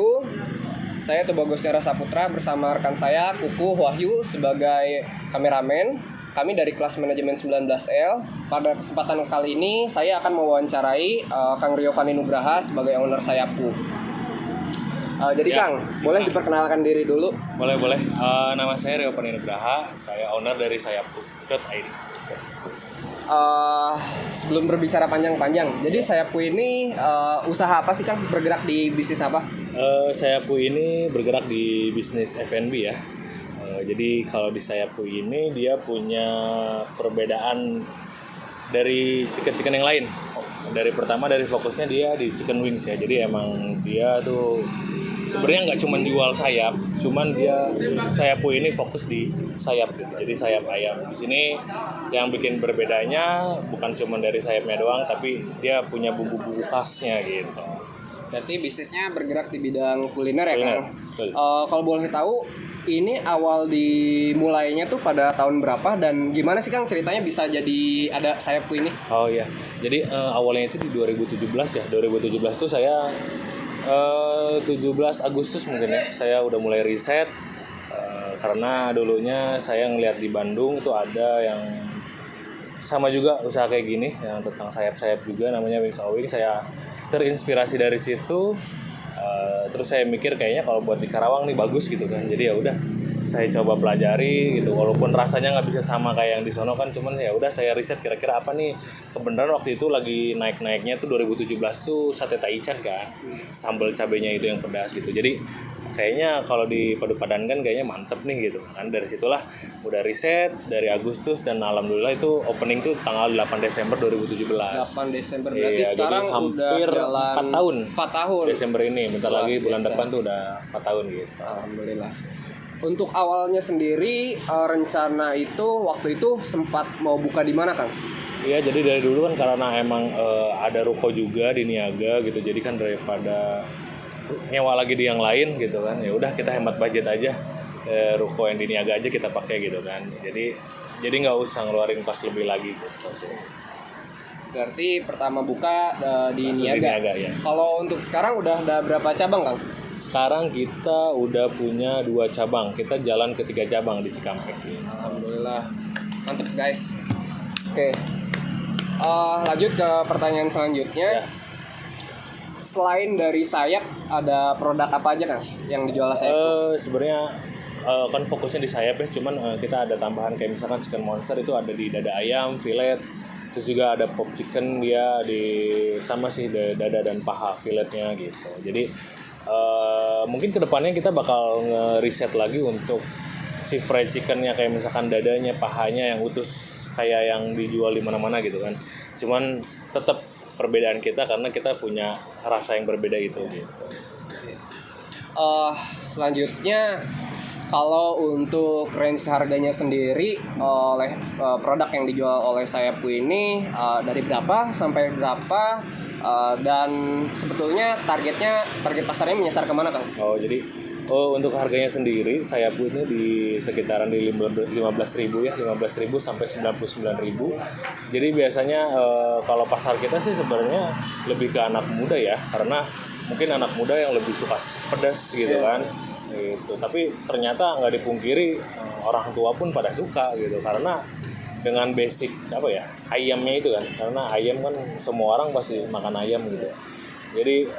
wabarakatuh. Saya Tobagos Tiara Saputra bersama rekan saya Kuku Wahyu sebagai kameramen. Kami dari kelas manajemen 19L. Pada kesempatan kali ini saya akan mewawancarai Kang Rio Fani Nugraha sebagai owner Sayapku. Jadi ya, Kang, boleh diperkenalkan diri dulu? Boleh. Nama saya Rio Fani Nugraha. Saya owner dari Sayapku.id. Sebelum berbicara panjang-panjang, jadi Sayapku ini usaha apa sih Kang? Bergerak di bisnis apa? Sayapku ini bergerak di bisnis F&B ya. Jadi kalau di Sayapku ini dia punya perbedaan dari chicken yang lain. Pertama dari fokusnya dia di chicken wings ya. Jadi emang dia tuh sebenarnya nggak cuma jual sayap, cuman dia Sayapku ini fokus di sayap gitu. Jadi sayap ayam. Di sini yang bikin berbedanya bukan cuma dari sayapnya doang, tapi dia punya bumbu-bumbu khasnya gitu. Berarti bisnisnya bergerak di bidang kuliner ya Kang? Kalau boleh tahu, ini awal dimulainya tuh pada tahun berapa dan gimana sih Kang ceritanya bisa jadi ada Sayapku ini? Oh iya, jadi awalnya itu di 2017 ya. 2017 tuh saya 17 Agustus mungkin ya, saya udah mulai riset karena dulunya saya ngeliat di Bandung tuh ada yang sama juga usaha kayak gini yang tentang sayap-sayap juga, namanya Wings Owing. Saya terinspirasi dari situ, terus saya mikir kayaknya kalau buat di Karawang nih bagus gitu kan. Jadi ya udah saya coba pelajari gitu, walaupun rasanya nggak bisa sama kayak yang di sono kan, cuman ya udah saya riset kira-kira apa nih. Kebenaran waktu itu lagi naik-naiknya tuh 2017 tuh sate taichan kan, sambal cabenya itu yang pedas gitu. Jadi kayaknya kalau dipadu-padankan kayaknya mantep nih gitu kan. Dari situlah udah riset dari Agustus dan alhamdulillah itu opening tuh tanggal 8 Desember 2017. 8 Desember berarti iya, sekarang hampir udah jalan 4 tahun. Desember ini bentar lagi bulan depan tuh udah 4 tahun gitu. Alhamdulillah. Untuk awalnya sendiri rencana itu waktu itu sempat mau buka di mana Kang? Iya, jadi dari dulu kan karena emang ada ruko juga di Niaga gitu. Jadi kan daripada nyewa lagi di yang lain gitu kan, ya udah kita hemat budget aja, ruko yang di Niaga aja kita pakai gitu kan. Jadi nggak usah ngeluarin pas lebih lagi gitu. Berarti pertama buka di Niaga ya. Kalau untuk sekarang udah ada berapa cabang Kang? Sekarang kita udah punya 2 cabang, kita jalan ke 3 cabang di Cikampek. Alhamdulillah, mantep guys. Oke, lanjut ke pertanyaan selanjutnya. Ya. Selain dari sayap, ada produk apa aja Kang yang dijual Sayap? Sebenarnya kan fokusnya di sayap ya, cuman kita ada tambahan kayak misalkan chicken monster itu ada di dada ayam, fillet, terus juga ada pop chicken dia di sama sih dada dan paha filletnya gitu. Jadi mungkin kedepannya kita bakal nge-reset lagi untuk si fried chickennya kayak misalkan dadanya, pahanya yang utuh kayak yang dijual di mana-mana gitu kan. Cuman tetap perbedaan kita karena kita punya rasa yang berbeda itu gitu. Selanjutnya kalau untuk range harganya sendiri oleh produk yang dijual oleh Sayapku ini dari berapa sampai berapa, dan sebetulnya target pasarnya menyasar kemana Kang? Jadi untuk harganya sendiri Sayapku ini di sekitaran di 15.000 ya, 15.000 sampai 99.000. Jadi biasanya kalau pasar kita sih sebenarnya lebih ke anak muda ya, karena mungkin anak muda yang lebih suka pedas gitu kan. Gitu. Tapi ternyata nggak dipungkiri orang tua pun pada suka gitu, karena dengan basic ayamnya itu kan, karena ayam kan semua orang pasti makan ayam gitu. Jadi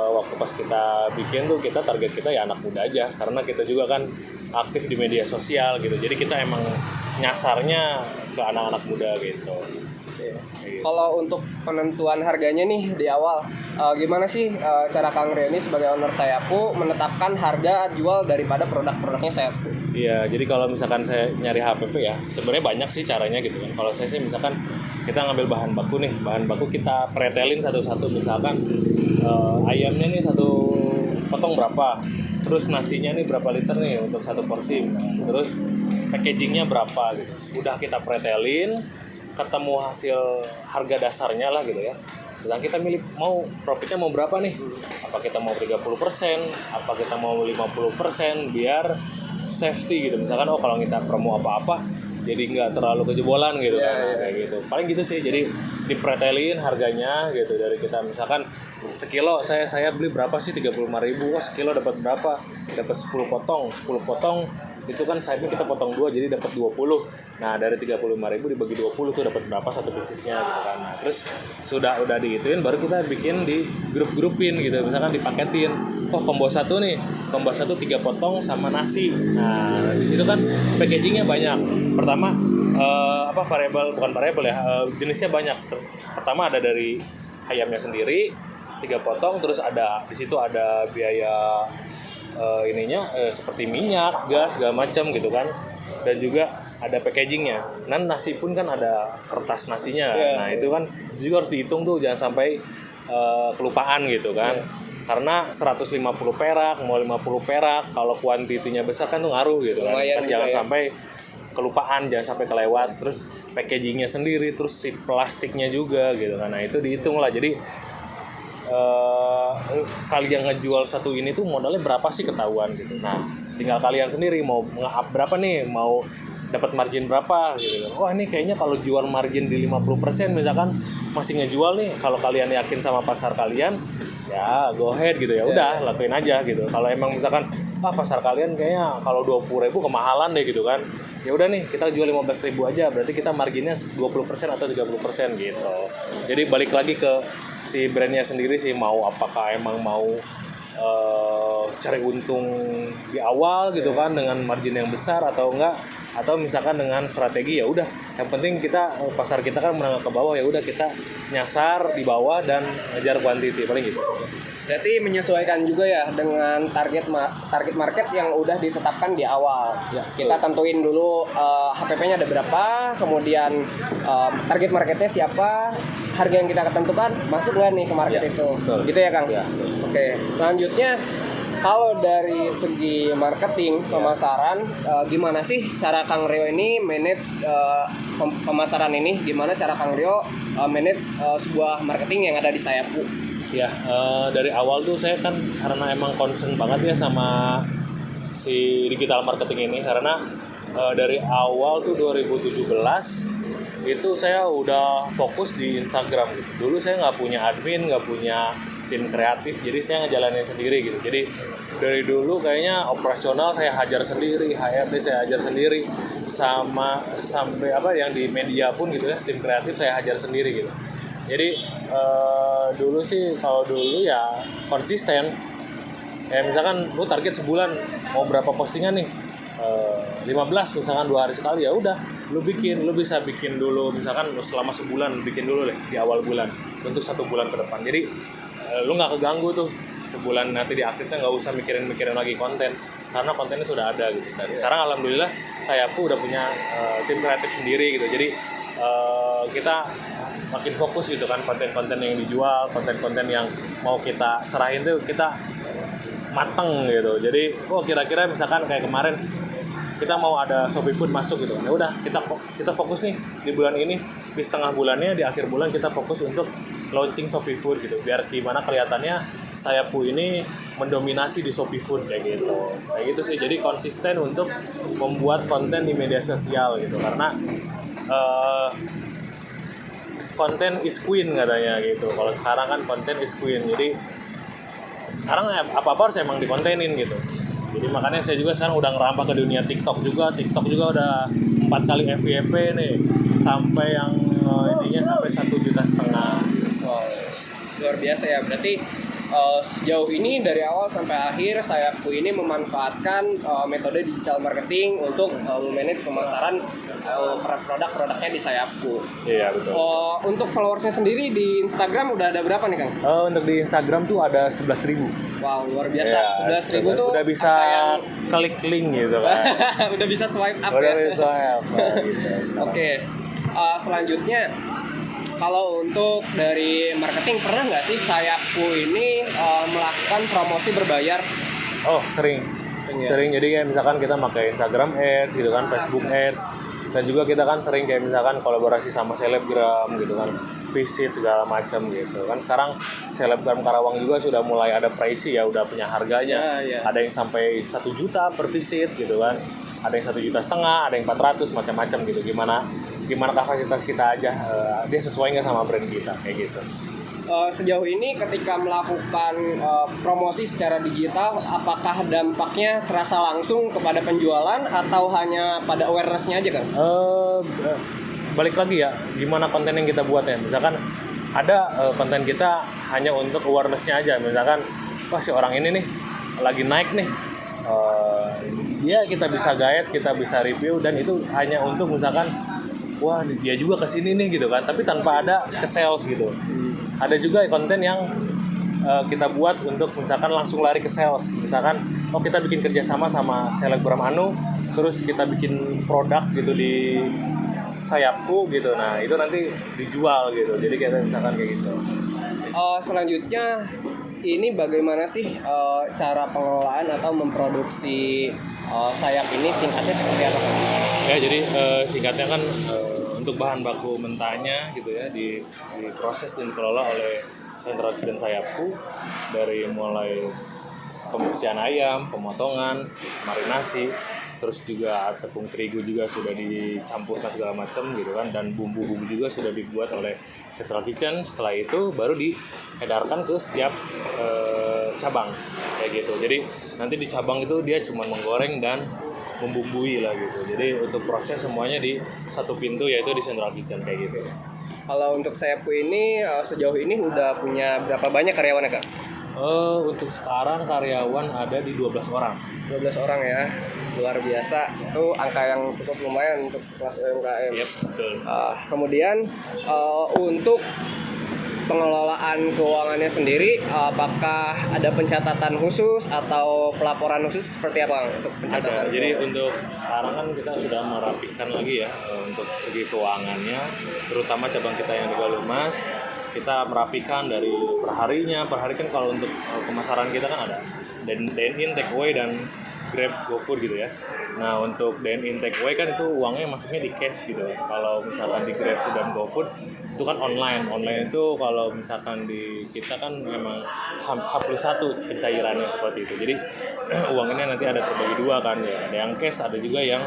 waktu pas kita bikin tuh kita target kita ya anak muda aja, karena kita juga kan aktif di media sosial gitu. Jadi kita emang nyasarnya ke anak-anak muda gitu. Kalau untuk penentuan harganya nih di awal, gimana sih cara Kang Rio ini sebagai owner Sayapku menetapkan harga jual daripada produk-produknya Sayapku? Iya, jadi kalau misalkan saya nyari HPP ya, sebenarnya banyak sih caranya gitu kan. Kalau saya sih misalkan kita ngambil bahan baku kita pretelin satu-satu. Misalkan ayamnya nih satu potong berapa, terus nasinya nih berapa liter nih untuk satu porsi, terus packagingnya berapa gitu. Udah kita pretelin, ketemu hasil harga dasarnya lah gitu ya. Dan kita milih mau profitnya mau berapa nih? Apa kita mau 30%, apa kita mau 50%, biar safety gitu. Misalkan kalau kita promo apa-apa jadi nggak terlalu kejebolan gitu Iya, kan. iya. Kayak gitu paling gitu sih, jadi dipretelin harganya gitu. Dari kita misalkan sekilo saya beli berapa sih, 35.000, wah sekilo dapat berapa, dapat 10 potong itu kan sayapnya kita potong 2 jadi dapat 20. Nah dari 35.000 dibagi 20 tuh dapat berapa satu piecesnya gitu kan. Nah, terus udah diituin baru kita bikin di grup-grupin gitu, misalkan dipaketin. Oh combo 1 nih, combo 1 3 potong sama nasi. Nah di situ kan packagingnya banyak. Pertama bukan variabel ya, jenisnya banyak. Pertama ada dari ayamnya sendiri 3 potong, terus ada di situ ada biaya seperti minyak, gas, segala macam gitu kan. Dan juga ada packagingnya. Nah nasi pun kan ada kertas nasinya. Yeah. Nah itu kan juga harus dihitung tuh, jangan sampai kelupaan gitu kan. Karena 150 perak, mau 50 perak, kalau kuantitinya besar kan tuh ngaruh gitu kan. Lumayan Kan jangan juga ya. sampai kelupaan, jangan sampai kelewat. Terus packagingnya sendiri, terus si plastiknya juga gitu kan. Nah itu dihitung lah. Jadi kalian ngejual satu ini tuh modalnya berapa sih ketahuan gitu. Nah tinggal kalian sendiri mau nge-up berapa nih, mau dapat margin berapa gitu. Wah ini kayaknya kalau jual margin di 50% misalkan masih ngejual nih, kalau kalian yakin sama pasar kalian ya go ahead gitu, ya udah lakuin aja gitu. Kalau emang misalkan pasar kalian kayaknya kalau 20.000 kemahalan deh gitu kan, ya udah nih kita jual 15.000 aja, berarti kita marginnya 20% atau 30% gitu. Jadi balik lagi ke si brandnya sendiri sih, mau apakah emang mau cari untung di awal gitu kan dengan margin yang besar atau enggak, atau misalkan dengan strategi ya udah yang penting kita pasar kita kan menengah ke bawah, ya udah kita nyasar di bawah dan ngejar quantity paling gitu. Berarti menyesuaikan juga ya dengan target market yang udah ditetapkan di awal. Ya, kita tentuin dulu HPP-nya ada berapa, kemudian target marketnya siapa, harga yang kita ketentukan masuk nggak nih ke market Ya, itu. betul. Gitu ya Kang? Ya. Oke, selanjutnya kalau dari segi marketing pemasaran, gimana sih cara Kang Rio ini manage pemasaran ini? Gimana cara Kang Rio manage sebuah marketing yang ada di Sayapku? Ya, dari awal tuh saya kan karena emang concern banget ya sama si digital marketing ini, karena dari awal tuh 2017 itu saya udah fokus di Instagram gitu. Dulu saya nggak punya admin, nggak punya tim kreatif, jadi saya ngejalanin sendiri gitu. Jadi dari dulu kayaknya operasional saya hajar sendiri, HRD saya hajar sendiri, sampai yang di media pun gitu ya, tim kreatif saya hajar sendiri gitu. Jadi dulu sih, kalau dulu ya konsisten. Misalkan lu target sebulan mau berapa postingan nih, 15 misalkan 2 hari sekali, ya udah lu bisa bikin dulu misalkan selama sebulan, bikin dulu deh di awal bulan untuk 1 bulan ke depan. Jadi lu nggak keganggu tuh sebulan, nanti di akhirnya nggak usah mikirin lagi konten karena kontennya sudah ada gitu. Dan sekarang alhamdulillah saya pun udah punya tim kreatif sendiri gitu. Jadi kita makin fokus gitu kan, konten-konten yang dijual, konten-konten yang mau kita serahin tuh kita mateng gitu. Jadi kira-kira misalkan kayak kemarin kita mau ada Shopee Food masuk gitu, ya udah kita fokus nih di bulan ini, di setengah bulannya, di akhir bulan kita fokus untuk launching Shopee Food gitu, biar gimana kelihatannya Sayapku ini mendominasi di Shopee Food kayak gitu sih. Jadi konsisten untuk membuat konten di media sosial gitu, karena konten is queen katanya gitu. Kalau sekarang kan konten is queen, jadi sekarang apa-apa harus emang dikontenin gitu. Jadi makanya saya juga sekarang udah ngerambah ke dunia TikTok juga udah 4 kali FYP nih, sampai yang intinya sampai 1,5 juta. Wow, luar biasa ya. Berarti sejauh ini dari awal sampai akhir Sayapku ini memanfaatkan metode digital marketing untuk memanage pemasaran produk-produknya di Sayapku. Iya betul. Untuk followersnya sendiri di Instagram udah ada berapa nih Kang? Untuk di Instagram tuh ada 11.000. Wow, luar biasa. 11.000 tuh udah bisa yang... klik link gitu kan. udah bisa swipe up Udah ya. bisa gitu. Oke. Selanjutnya, kalau untuk dari marketing, pernah nggak sih Sayapku ini melakukan promosi berbayar? Oh sering. Jadi kayak misalkan kita pakai Instagram Ads gitu kan, Facebook Ads, dan juga kita kan sering kayak misalkan kolaborasi sama selebgram gitu kan, visit segala macam gitu kan. Sekarang selebgram Karawang juga sudah mulai ada pricey ya, udah punya harganya. Ya. Ada yang sampai 1 juta per visit gitu kan. ada yang 1,5 juta, ada yang 400, macam-macam gitu. Gimana kapasitas kita aja, dia sesuai nggak sama brand kita kayak gitu. Sejauh ini ketika melakukan promosi secara digital, apakah dampaknya terasa langsung kepada penjualan atau hanya pada awareness-nya aja kan? Balik lagi ya, gimana konten yang kita buat ya. Misalkan ada konten kita hanya untuk awareness-nya aja. Misalkan, wah si orang ini nih lagi naik nih, dia kita bisa guide, kita bisa review, dan itu hanya untuk misalkan, wah dia juga kesini nih gitu kan, tapi tanpa ada ke sales gitu. Ada juga konten yang kita buat untuk misalkan langsung lari ke sales. Misalkan, oh kita bikin kerjasama sama selebgram anu, terus kita bikin produk gitu di Sayapku gitu. Nah itu nanti dijual gitu. Jadi kita misalkan kayak gitu. Selanjutnya ini bagaimana sih cara pengelolaan atau memproduksi sayap ini, singkatnya seperti apa kan? Ya jadi singkatnya kan untuk bahan baku mentahnya gitu ya diproses dan dikelola oleh Central Kitchen Sayapku, dari mulai pembersihan ayam, pemotongan, marinasi, terus juga tepung terigu juga sudah dicampurkan segala macam gitu kan, dan bumbu-bumbu juga sudah dibuat oleh Central Kitchen. Setelah itu baru diedarkan ke setiap cabang kayak gitu. Jadi nanti di cabang itu dia cuma menggoreng dan membumbui lah gitu. Jadi untuk proses semuanya di satu pintu, yaitu di Central Kitchen kayak gitu. Kalau untuk Sayapku ini sejauh ini udah punya berapa banyak karyawannya Kak? Untuk sekarang karyawan ada di 12 orang. 12 orang ya, luar biasa. Itu angka yang cukup lumayan untuk sekelas UMKM. Yep, betul. Kemudian untuk pengelolaan keuangannya sendiri, apakah ada pencatatan khusus atau pelaporan khusus, seperti apa untuk pencatatan? Ada. Jadi untuk sekarang kan kita sudah merapikan lagi ya untuk segi keuangannya, terutama cabang kita yang di Galumas. Kita merapikan dari perharinya. Per hari kan kalau untuk pemasaran kita kan ada dine-in, take away, dan Grab, GoFood gitu ya. Nah untuk dine-in, take away kan itu uangnya masuknya di cash gitu. Kalau misalkan di GrabFood dan GoFood itu kan online itu kalau misalkan di kita kan memang H+1 pencairannya seperti itu. Jadi uangnya nanti ada terbagi dua kan ya. Ada yang cash, ada juga yang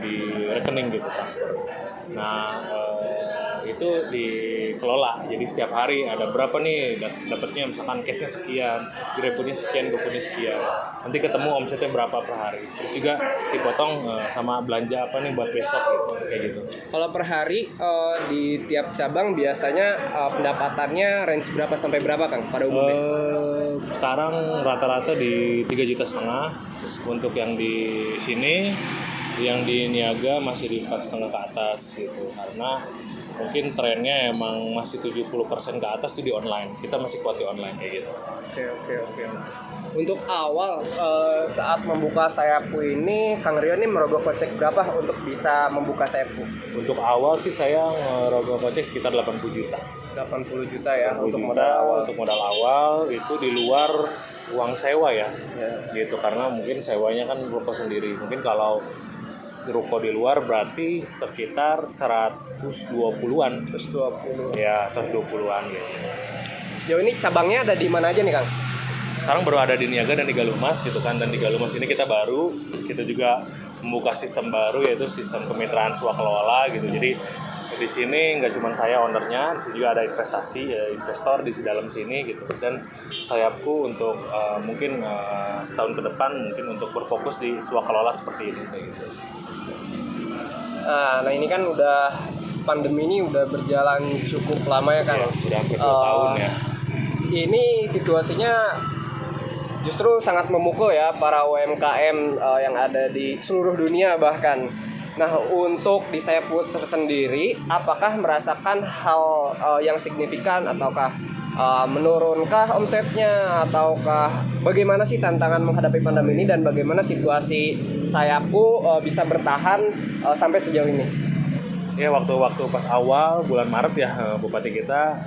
di rekening gitu, transfer. Nah itu dikelola. Jadi setiap hari ada berapa nih dapatnya, misalkan cashnya sekian, GrabFoodnya sekian, GoFoodnya sekian. Nanti ketemu omsetnya berapa per hari. Terus juga dipotong sama belanja apa nih buat besok gitu, kayak gitu. Kalau per hari di tiap cabang biasanya pendapatannya range berapa sampai berapa Kang pada umumnya? Sekarang rata-rata di 3,5 juta. Terus untuk yang di sini, yang di Niaga masih di 4,5 ke atas gitu, karena mungkin trennya emang masih 70% ke atas tuh di online. Kita masih kuat di online kayak gitu. Oke. Untuk awal saat membuka Sayapku ini, Kang Rio ini merogoh kocek berapa untuk bisa membuka Sayapku? Untuk awal sih saya merogoh kocek sekitar 80 juta. 80 juta ya 80 untuk juta, modal awal. Untuk modal awal itu di luar uang sewa ya. Gitu, karena mungkin sewanya kan ruko sendiri. Mungkin kalau ruko di luar berarti sekitar 120-an. 120. Ya, 120-an gitu. Sejauh ini cabangnya ada di mana aja nih Kang? Sekarang baru ada di Niaga dan di Galumas gitu kan. Dan di Galumas ini kita juga membuka sistem baru, yaitu sistem kemitraan swakelola gitu. Jadi di sini nggak cuma saya ownernya, di sini juga ada investor di dalam sini gitu. Dan Sayapku untuk mungkin setahun ke depan mungkin untuk berfokus di swakelola seperti ini kayak gitu. Nah ini kan pandemi ini udah berjalan cukup lama ya Kang. Ya, udah hampir 2 tahun ya. Ini situasinya justru sangat memukul ya para UMKM yang ada di seluruh dunia bahkan. Nah untuk di Sayapku tersendiri, apakah merasakan hal yang signifikan ataukah menurunkah omsetnya, ataukah bagaimana sih tantangan menghadapi pandemi ini dan bagaimana situasi Sayapku bisa bertahan sampai sejauh ini? Ya waktu pas awal bulan Maret ya, Bupati kita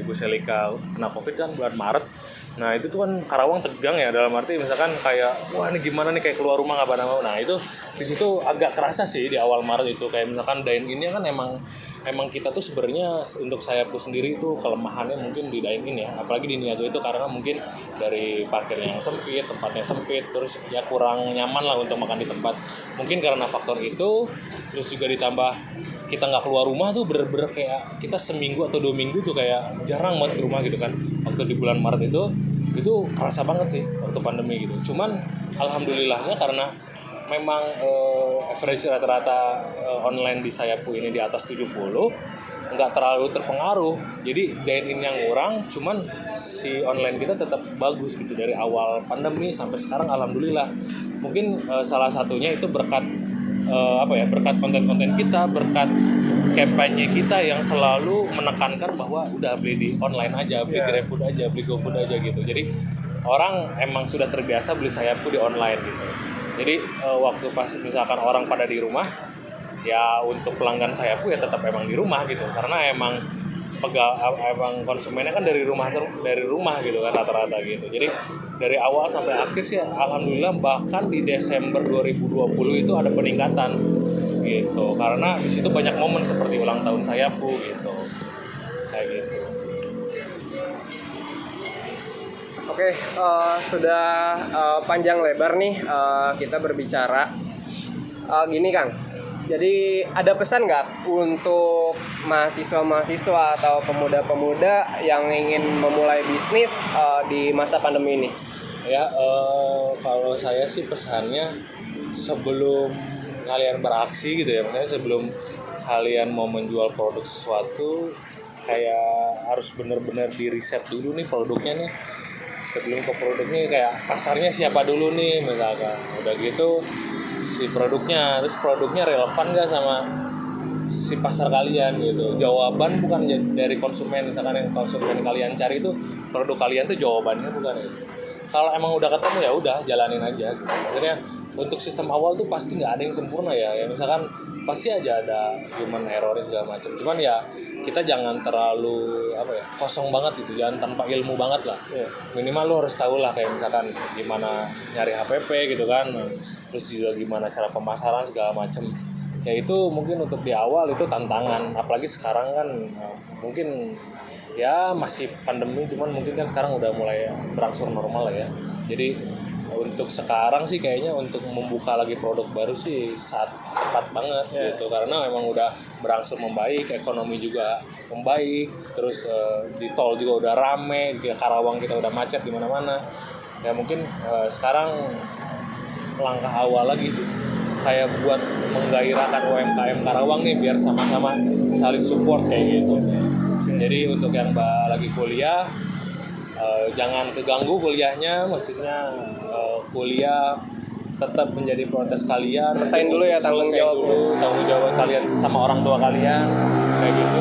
Ibu Selika kena COVID kan bulan Maret. Nah itu tuh kan Karawang tegang ya, dalam arti misalkan kayak wah ini gimana nih kayak keluar rumah nggak pada mau. Nah itu di situ agak kerasa sih di awal Maret itu, kayak misalkan dine in kan emang kita tuh sebenarnya untuk Sayapku sendiri itu kelemahannya mungkin di dine in ya, apalagi di Niaga itu karena mungkin dari parkirnya yang sempit, tempatnya sempit, terus ya kurang nyaman lah untuk makan di tempat. Mungkin karena faktor itu, terus juga ditambah kita nggak keluar rumah tuh bener-bener kayak kita seminggu atau 2 minggu tuh kayak jarang banget ke rumah gitu kan. Waktu di bulan Maret itu kerasa banget sih waktu pandemi gitu. Cuman alhamdulillahnya karena memang average rata-rata online di Sayapku ini di atas 70, nggak terlalu terpengaruh. Jadi dine in yang kurang, cuman si online kita tetap bagus gitu dari awal pandemi sampai sekarang alhamdulillah. Mungkin salah satunya itu berkat berkat konten-konten kita, berkat kampanye kita yang selalu menekankan bahwa udah beli di online aja, beli GrabFood aja, beli GoFood aja gitu. Jadi orang emang sudah terbiasa beli Sayapku di online gitu. Jadi waktu pas misalkan orang pada di rumah, ya untuk pelanggan Sayapku ya tetap emang di rumah gitu, karena emang emang konsumennya kan dari rumah gitu kan rata-rata gitu. Jadi dari awal sampai akhir sih alhamdulillah, bahkan di Desember 2020 itu ada peningkatan gitu, karena di situ banyak momen seperti ulang tahun Sayapku gitu, kayak gitu. Oke, sudah panjang lebar nih kita berbicara. Gini Kang, jadi ada pesan nggak untuk mahasiswa-mahasiswa atau pemuda-pemuda yang ingin memulai bisnis di masa pandemi ini? Ya, kalau saya sih pesannya sebelum kalian beraksi gitu ya, maksudnya sebelum kalian mau menjual produk sesuatu, kayak harus benar-benar di riset dulu nih produknya nih. Sebelum ke produknya kayak pasarnya siapa dulu nih misalkan, udah gitu si produknya, terus produknya relevan gak sama si pasar kalian gitu. Jawaban bukan dari konsumen, misalkan yang konsumen kalian cari itu produk kalian tuh jawabannya bukan itu. Kalau emang udah ketemu ya udah jalanin aja gitu. Maksudnya untuk sistem awal tuh pasti nggak ada yang sempurna ya misalkan pasti aja ada human error segala macam. Cuman ya kita jangan terlalu kosong banget gitu, jangan tanpa ilmu banget lah. Minimal lo harus tahu lah kayak misalkan gimana nyari HPP gitu kan, terus juga gimana cara pemasaran segala macam. Ya itu mungkin untuk di awal itu tantangan, apalagi sekarang kan mungkin ya masih pandemi, cuman mungkin kan sekarang udah mulai berangsur normal lah ya. Jadi untuk sekarang sih kayaknya untuk membuka lagi produk baru sih saat tepat banget gitu, karena memang udah berangsur membaik, ekonomi juga membaik, terus di tol juga udah rame, di Karawang kita udah macet di mana-mana. Ya mungkin sekarang langkah awal lagi sih kayak buat menggairahkan UMKM Karawang nih biar sama-sama saling support kayak gitu. Jadi untuk yang lagi kuliah, jangan keganggu kuliahnya, maksudnya kuliah tetap menjadi prioritas kalian. Selesaiin dulu ya tanggung jawab kalian sama orang tua kalian kayak gitu.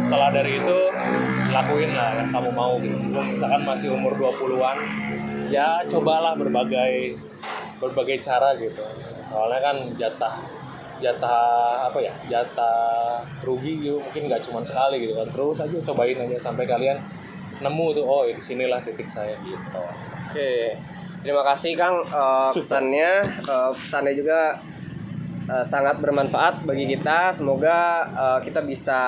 Setelah dari itu lakuin lah yang kamu mau gitu. Misalkan masih umur 20-an, ya cobalah berbagai cara gitu. Soalnya kan jatah rugi gitu, mungkin nggak cuma sekali gitu kan, terus aja cobain aja sampai kalian nemu tuh, oh di sinilah titik saya gitu. Oke, terima kasih Kang pesannya juga sangat bermanfaat bagi kita. Semoga kita bisa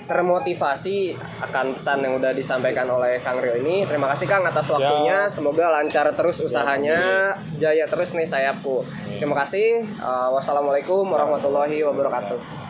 termotivasi akan pesan yang udah disampaikan oleh Kang Rio ini. Terima kasih Kang atas waktunya. Semoga lancar terus usahanya, jaya terus nih Sayapku. Terima kasih. Wassalamualaikum warahmatullahi wabarakatuh.